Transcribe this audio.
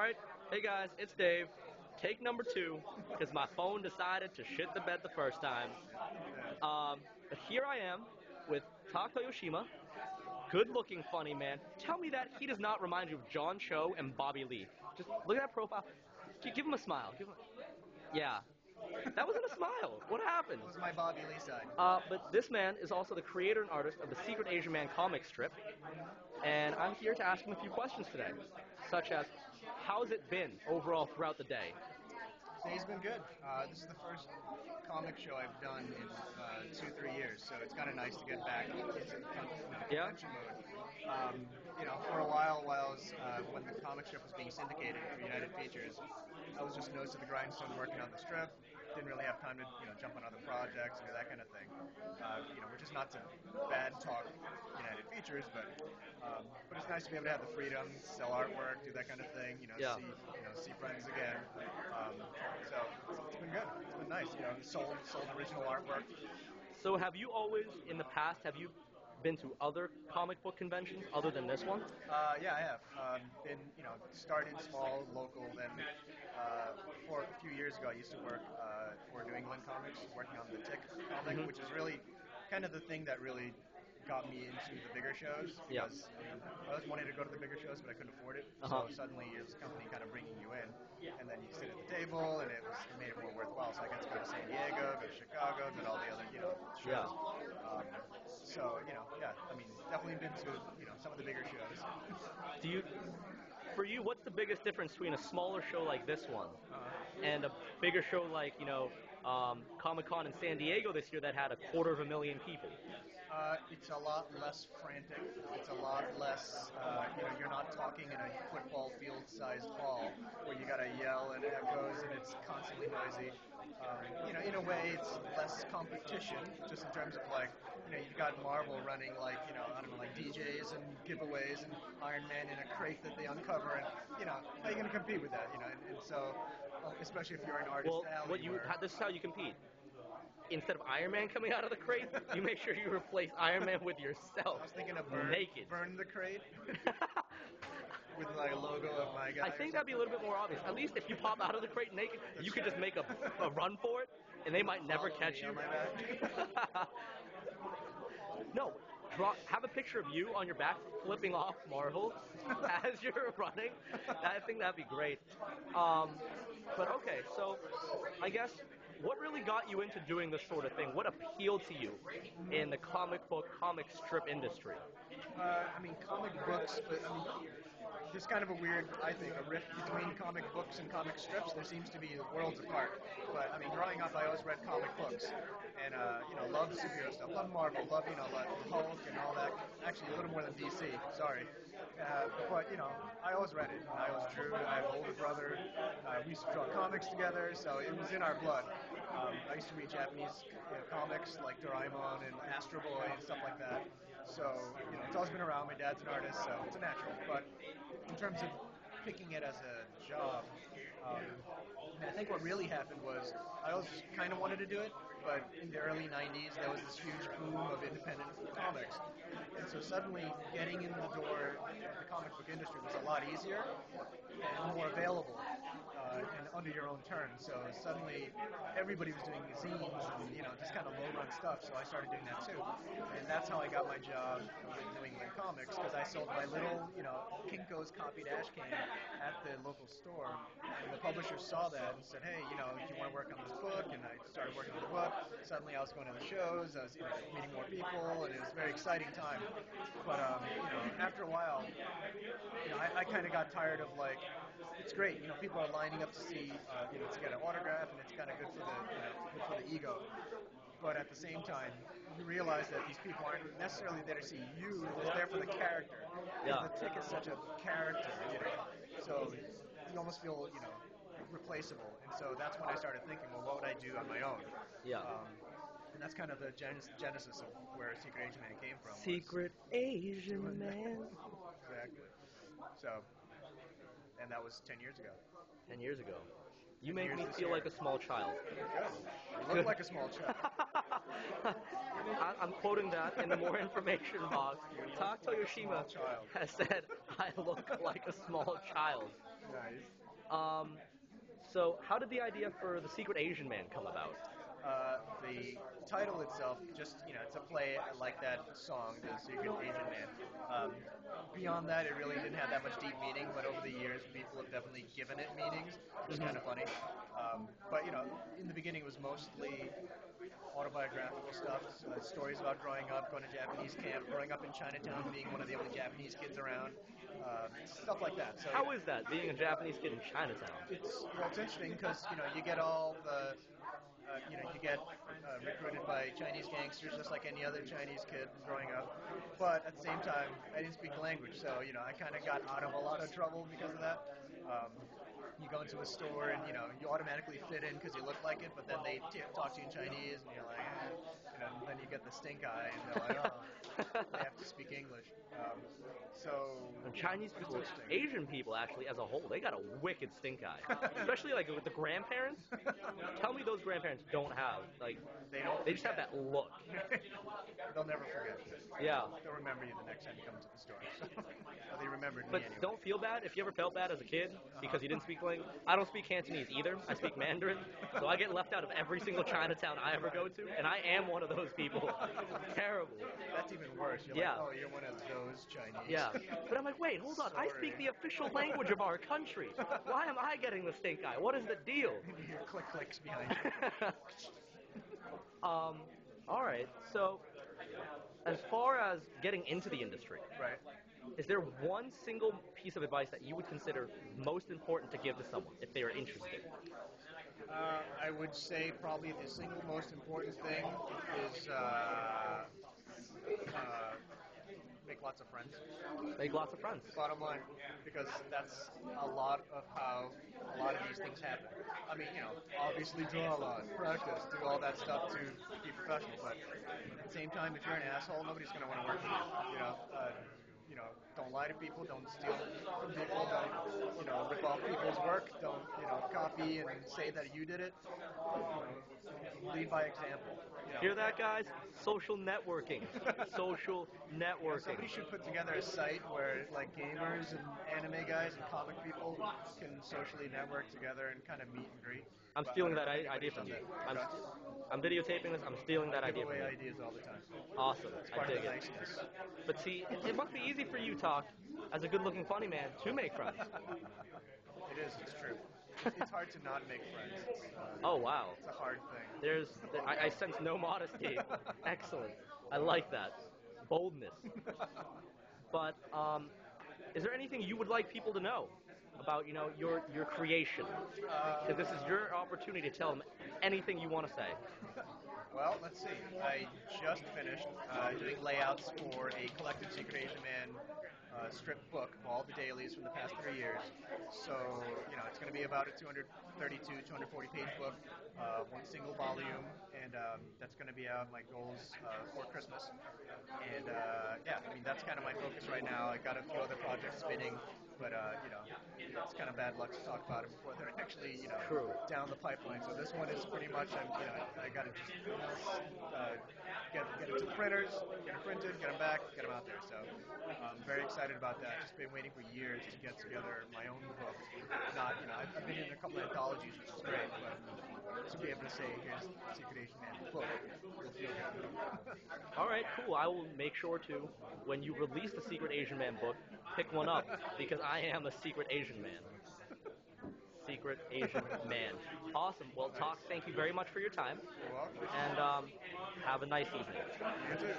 Alright, hey guys, it's Dave. Take number 2, because my phone decided to shit the bed the first time. But here I am with Toyoshima. Good looking funny man. Tell me that he does not remind you of John Cho and Bobby Lee. Just look at that profile. Give him a smile. Yeah. That wasn't a smile. What happened? It was my Bobby Lee side. But this man is also the creator and artist of the Secret Asian Man comic strip, and I'm here to ask him a few questions today, such as, how's it been overall throughout the day? Today's been good. This is the first comic show I've done in 2-3 years, so it's kind of nice to get back into the convention mode. For a while I was, when the comic strip was being syndicated for United Features, I was just nose to the grindstone working on the strip. Didn't really have time to jump on other projects and do that kind of thing. Which is not to bad talk United Features, but it's nice to be able to have the freedom, sell artwork, do that kind of thing. See friends again. So it's been good. It's been nice. Sold original artwork. So have you always, in the past, have you been to other comic book conventions other than this one? Yeah, I have. Started small, local. Then, for a few years ago, I used to work for New England Comics, working on the Tick comic, which is really kind of the thing that really got me into the bigger shows, because I always wanted to go to the bigger shows, but I couldn't afford it. So suddenly there's a company kind of bringing you in, and then you sit at the table, and it made it more worthwhile. So I got to go to San Diego, go to Chicago, did all the other shows. Definitely been to some of the bigger shows. For you, what's the biggest difference between a smaller show like this one and a bigger show like Comic-Con in San Diego this year that had 250,000 people? It's a lot less frantic. It's a lot less, you're not talking in a football field-sized hall where you gotta yell and it echoes and it's constantly noisy. In a way, it's less competition, just in terms of you've got Marvel running like DJs and giveaways and Iron Man in a crate that they uncover, and how are you going to compete with that? And so, especially if you're an artist alley. This is how you compete. Instead of Iron Man coming out of the crate, you make sure you replace Iron Man with yourself. I was thinking of naked. Burn the crate with a logo of my guy. I think that'd be a little bit more obvious. At least if you pop out of the crate naked, you could just make a run for it, and they might never catch you. No, have a picture of you on your back flipping off Marvel as you're running. I think that'd be great. But okay, so I guess what really got you into doing this sort of thing? What appealed to you in the comic strip industry? Comic books, but there's kind of a weird, I think, a rift between comic books and comic strips. There seems to be worlds apart. But growing up, I always read comic books, and loved superhero stuff, loved Marvel, loved like Hulk and all that. Actually, a little more than DC. Sorry, but I always read it. I always drew. I have an older brother. We used to draw comics together, so it was in our blood. I used to read Japanese comics like Doraemon and Astro Boy and stuff like that. So it's always been around. My dad's an artist, so it's a natural. But in terms of picking it as a job, I think what really happened was I always kind of wanted to do it, but in the early 90s there was this huge boom of independent comics, and so suddenly getting in the door of the comic book industry was a lot easier and more available, and under your own terms. So suddenly everybody was doing zines and just kind of low-run stuff, so I started doing that too, and that's how I got my job with New England Comics, because I sold my little Kinko's copied ash can at the local store, and the publisher saw that and said, hey, do you want to work on this book? And I started working on the book. Suddenly I was going to the shows, I was meeting more people, and it was a very exciting time. But after a while, I kind of got tired of it's great, people are lining up to see, to get an autograph, and it's kind of good for the ego. But at the same time, you realize that these people aren't necessarily there to see you, they're there for the character. Yeah. The Tick is such a character, so you almost feel, replaceable. And so that's when I started thinking, well, what would I do on my own? Yeah. And that's kind of the genesis of where Secret Asian Man came from. Secret Asian Man. Exactly. So, and that was 10 years ago. 10 years ago. You make me feel like a small child. Good. You look like a small child. I'm quoting that in the more information box. You Tak look like a small Toyoshima child. has said, "I look like a small child." Nice. Um, so how did the idea for the Secret Asian Man come about? The title itself, just it's a play like that song, "The Secret Asian Man." Beyond that, it really didn't have that much deep meaning, but over the years, people have definitely given it meanings, which is kind of funny. But in the beginning, it was mostly autobiographical stuff, stories about growing up, going to Japanese camp, growing up in Chinatown, being one of the only Japanese kids around, stuff like that. So How is that being a Japanese kid in Chinatown? it's interesting because you get all the you get recruited by Chinese gangsters just like any other Chinese kid growing up. But at the same time, I didn't speak the language, so I kind of got out of a lot of trouble because of that. Um, you go into a store and you automatically fit in because you look like it, but then they talk to you in Chinese and you're like, and then you get the stink eye and they're like, oh, they have to speak English. So And Chinese it's people, interesting. Asian people actually as a whole, they got a wicked stink eye. Especially like with the grandparents. Tell me those grandparents don't have like They don't. they just have Forget. that look. They'll never forget. Yeah. They'll remember you the next time you come to the store. So, well, they remembered But me anyway. don't feel bad if you ever felt bad as a kid because you didn't speak language. I don't speak Cantonese either. I speak Mandarin, so I get left out of every single Chinatown I ever go to, and I am one of those people. Terrible. That's even worse. You're Yeah. like, oh, you're one of those Chinese. Yeah. But I'm like, wait, hold on. I speak Sorry. the official language of our country. Why am I getting the stink eye? What is the deal? You hear click clicks behind you. um, all right. So, as far as getting into the industry, Right. is there one single piece of advice that you would consider most important to give to someone if they are interested? I would say probably the single most important thing is make lots of friends. Make lots of friends. Bottom line, because that's a lot of how a lot of these things happen. I mean, obviously draw a lot, practice, do all that stuff to be professional, but at the same time, if you're an asshole, nobody's going to want to work with you. Don't lie to people, don't steal from people, don't, rip off people's work, don't, copy and say that you did it. Lead by example. Hear that, guys? Social networking. Social networking. Somebody should put together a site where like gamers and anime guys and comic people can socially network together and kind of meet and greet. I'm But stealing I don't that think idea anybody's from done you. that. Okay. I'm videotaping this. I'm stealing that I idea give from away you. ideas all the time. Awesome. It's I part of dig the it. niceness. But see, it must be easy for you, Talk, as a good-looking funny man, to make friends. It is. It's true. It's hard to not make friends. Oh, wow. It's a hard thing. I sense no modesty. Excellent. I like that. Boldness. But is there anything you would like people to know about, your creation? Because this is your opportunity to tell them anything you want to say. Well, let's see. I just finished doing layouts for a collected Secret Asian Man strip book of all the dailies from the past 3 years. So, it's going to be about a 232, 240 page book, one single volume, and that's going to be out. My goals for Christmas. And yeah, I mean, that's kind of my focus right now. I got a few other projects spinning, but it's kind of bad luck to talk about it before they're actually, True. down the pipeline. So this one is pretty much, I got to just get it to the printers, get it printed, get them back, get them out there. So I'm very excited about that. Just been waiting for years to get together my own book. Not, I've been in a couple of anthologies, which is great, but to be able to say, here's Secret Asian Man book, will feel good. All right, cool. I will make sure to, when you release the Secret Asian Man book, pick one up because I am a Secret Asian Man. Secret Asian Man. Awesome. Well, Talk, thank you very much for your time. You're welcome. And have a nice evening. You too.